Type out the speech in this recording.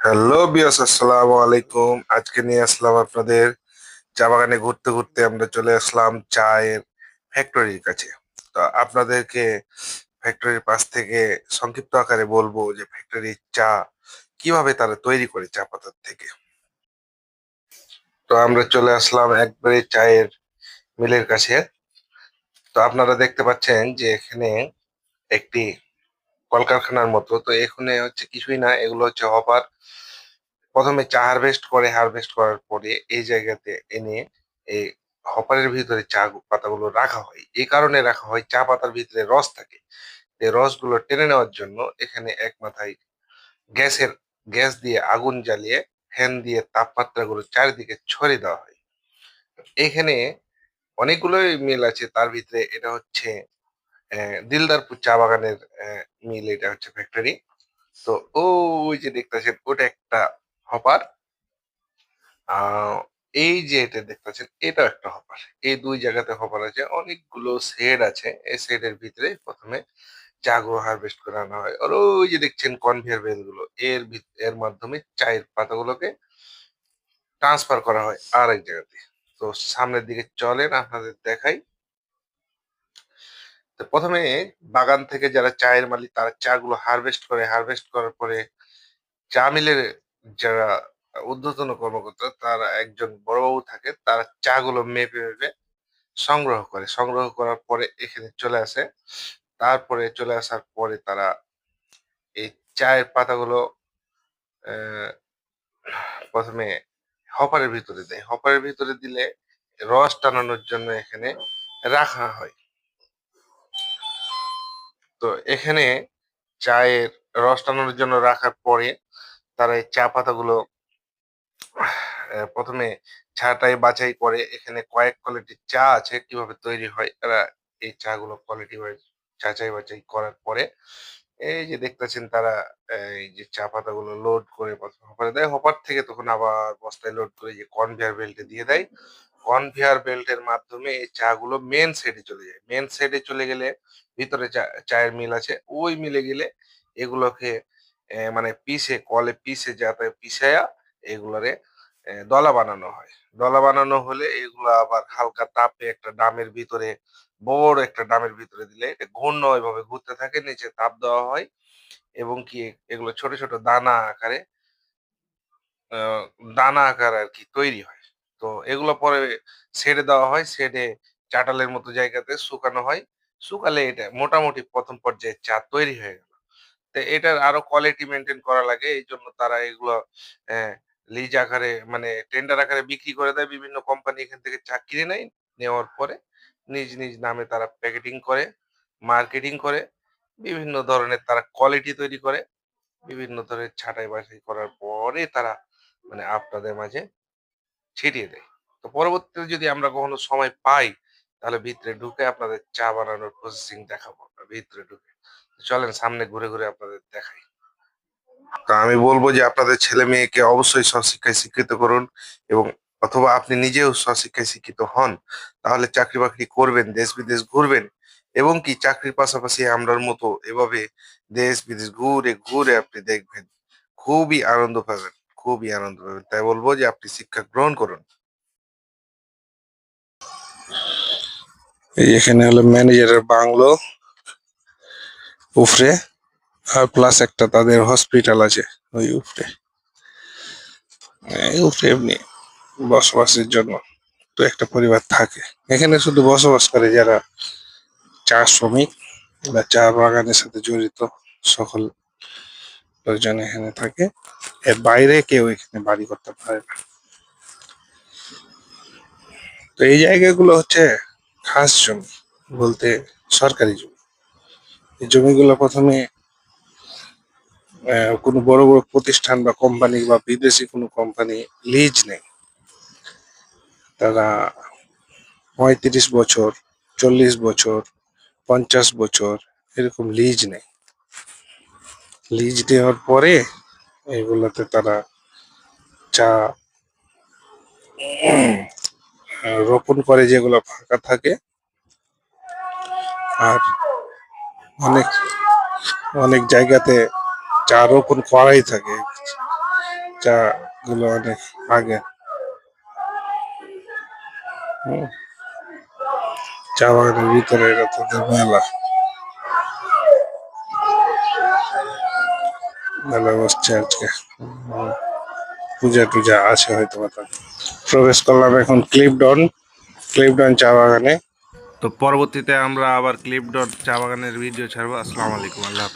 Hello বিয়াস, আসসালামু আলাইকুম। আজকে নিয়ে আসলাম আপনাদের চা বাগানে ঘুরতে ঘুরতে আমরা চলে আসলাম চায়ের ফ্যাক্টরির কাছে। তো আপনাদেরকে ফ্যাক্টরির পাশ থেকে সংক্ষিপ্ত আকারে বলবো যে ফ্যাক্টরির চা কিভাবে তারা তৈরি করে চা পাতার থেকে। তো আমরা চলে আসলাম একবারে চায়ের মিলের কাছে। তো আপনারা দেখতে পাচ্ছেন যে এখানে একটি কলকারখানার মতো। তো এখানে হচ্ছে কিছুই না, এগুলো হচ্ছে হপার। প্রথমে চা হারভেস্ট করে, হারভেস্ট করার পরে এই জায়গাতে এনে এই হপারের ভিতরে চা পাতাগুলো রাখা হয়। এই কারণে রাখা হয়, চা পাতার ভিতরে রস থাকে। এই রসগুলো টেনে নেওয়ার জন্য এখানে এক মাথায় গ্যাসের গ্যাস দিয়ে আগুন জ্বালিয়ে ফ্যান দিয়ে তাপমাত্রাগুলো চারিদিকে ছড়িয়ে দেওয়া হয়। এখানে অনেকগুলোই মিল আছে, তার ভিতরে এটা হচ্ছে দিলদারপুর চা বাগানের মিল, এটা হচ্ছে ফ্যাক্টরি। তো ওই যে দেখতেছেন ওটা একটা হপার। আহ এই যে এটা দেখতেছেন এটাও একটা হপার। এই দুই জায়গাতে হপার আছে, অনেকগুলো শেড আছে। এই শেডের ভিতরে প্রথমে চা গুলো হারভেস্ট করে আনা হয়। আর ওই যে দেখছেন কনভেয়ার বেল্ট গুলো, এর মাধ্যমে চায়ের পাতাগুলোকে ট্রান্সফার করা হয় আর এক জায়গাতে। তো সামনের দিকে চলেন, আপনাদের দেখাই। তো প্রথমে বাগান থেকে যারা চায়ের মালিক তারা চা গুলো হারভেস্ট করে, হারভেস্ট করার পরে চা মিলের যারা ঊর্ধ্বতন কর্মকর্তা, তারা একজন বড়বাবু থাকে, তারা চা গুলো মেপে মেপে সংগ্রহ করে। সংগ্রহ করার পরে এখানে চলে আসে। তারপরে চলে আসার পরে তারা এই চায়ের পাতাগুলো আহ, প্রথমে হপারের ভিতরে দেয়। হপারের ভিতরে দিলে রস টানানোর জন্য এখানে রাখা হয়। তো এখানে চায়ের রস টানানোর জন্য রাখার পরে তারা এই চা পাতাগুলো প্রথমে চাটাই বাছাই করে। এখানে কয়েক কোয়ালিটির চা আছে, কিভাবে তৈরি হয় তারা এই চা গুলো কোয়ালিটি ওয়াইজ যাচাই বাছাই করার পরে এই যে দেখতেছেন তারা এই যে চা পাতাগুলো লোড করে প্রথমে হপারে দেয়। হপার থেকে তখন আবার বস্তায় লোড করে যে কনভেয়ার বেল্টে দিয়ে দেয়। কনভেয়ার বেল্টের মাধ্যমে এই চা গুলো মেন সেটে চলে যায়। মেন সেটে চলে গেলে ভিতরে চায়ের মিল আছে, ওই মিলে গেলে এগুলোকে মানে পিষে, কলে পিষে, যাতে পিষায়া এগুলারে দলা বানানো হয়। দলা বানানো হলে এগুলো আবার হালকা তাপে একটা ড্রামের ভিতরে, বড় একটা ড্রামের ভিতরে দিলে এটা ঘূর্ণ এভাবে ঘুরতে থাকে, নিচে তাপ দেওয়া হয় এবং কি এগুলো ছোট ছোট দানা আকারে আহ, দানা আকার আর কি তৈরি হয়। তো এগুলো পরে ছেড়ে দেওয়া হয়, ছেড়ে চাটালের মতো জায়গাতে শুকানো হয়। শুকালে এটা মোটামুটি প্রথম পর্যায়ে চা তৈরি হয়ে গেল। তো এটার আরো কোয়ালিটি মেনটেন করা লাগে, এই জন্য তারা এগুলো লিজ আকারে মানে টেন্ডার আকারে বিক্রি করে দেয়। বিভিন্ন কোম্পানি এখান থেকে চা কিনে নেয়, নেওয়ার পরে নিজ নিজ নামে তারা প্যাকেটিং করে, মার্কেটিং করে, বিভিন্ন ধরনের তারা কোয়ালিটি তৈরি করে। বিভিন্ন ধরনের ছাঁটাই বাছাই করার পরে তারা মানে আপনাদের মাঝে ছিটিয়ে দেয়। তো পরবর্তীতে যদি আমরা কখনো সময় পাই, তাহলে ভিতরে ঢুকে আপনাদের চা বানানোর প্রসেসিং দেখাবো আমরা ভিতরে ঢুকে। চলেন সামনে ঘুরে ঘুরে আপনাদের দেখাই। তা আমি বলবো যে আপনাদের ছেলে মেয়েকে অবশ্যই স্বশিক্ষায় শিক্ষিত করুন, এবং অথবা আপনি নিজেও স্বশিক্ষায় শিক্ষিত হন। তাহলে চাকরি বাকরি করবেন, দেশ বিদেশ ঘুরবেন, এবং কি চাকরির পাশাপাশি আমরার মতো এভাবে দেশ বিদেশ ঘুরে ঘুরে আপনি দেখবেন, খুবই আনন্দ পাবেন, খুবই আনন্দ পাবেন। তাই বলবো যে আপনি শিক্ষা গ্রহণ করুন। এই এখানে হলো ম্যানেজারের বাংলো উপরে, আর প্লাস একটা তাদের হসপিটাল আছে ওই উপরে। এই উপরে এমনি বসবাসের জন্য তো একটা পরিবার থাকে। এখানে শুধু বসবাস করে যারা চা শ্রমিক বা চা বাগানের সাথে জড়িত সকল লোকজন এখানে থাকে। এর বাইরে কেউ এখানে বাড়ি করতে পারে না। তো এই জায়গাগুলো হচ্ছে খাস জমি, বলতে সরকারি জমি। এই জমিগুলো প্রথমে কোনো বড় বড় প্রতিষ্ঠান বা কোম্পানি বা বিদেশি কোনো কোম্পানি লিজ নেয়। তারা 35 বছর, 40 বছর, 50 বছর এরকম লিজ নেয়। লিজ দেওয়ার পরে এগুলোতে তারা চা রোপণ করে, যেগুলো ফাঁকা থাকে। আর অনেক অনেক জায়গাতে চা রোপণ করাই থাকে। চা গুলো অনেক আগে। হুম, চা বাগানের ভিতরে এটা তাদের মেলা মেলা বসছে আজকে। পূজা টুজা আছে হয়তো বা তাদের। প্রবেশ করলাম এখন ক্লিপডন চা বাগানে। তো পরবর্তীতে আমরা আবার ক্লিপডন চা বাগানের ভিডিও ছাড়বো। আসসালামু আলাইকুম, আল্লাহ হাফিজ।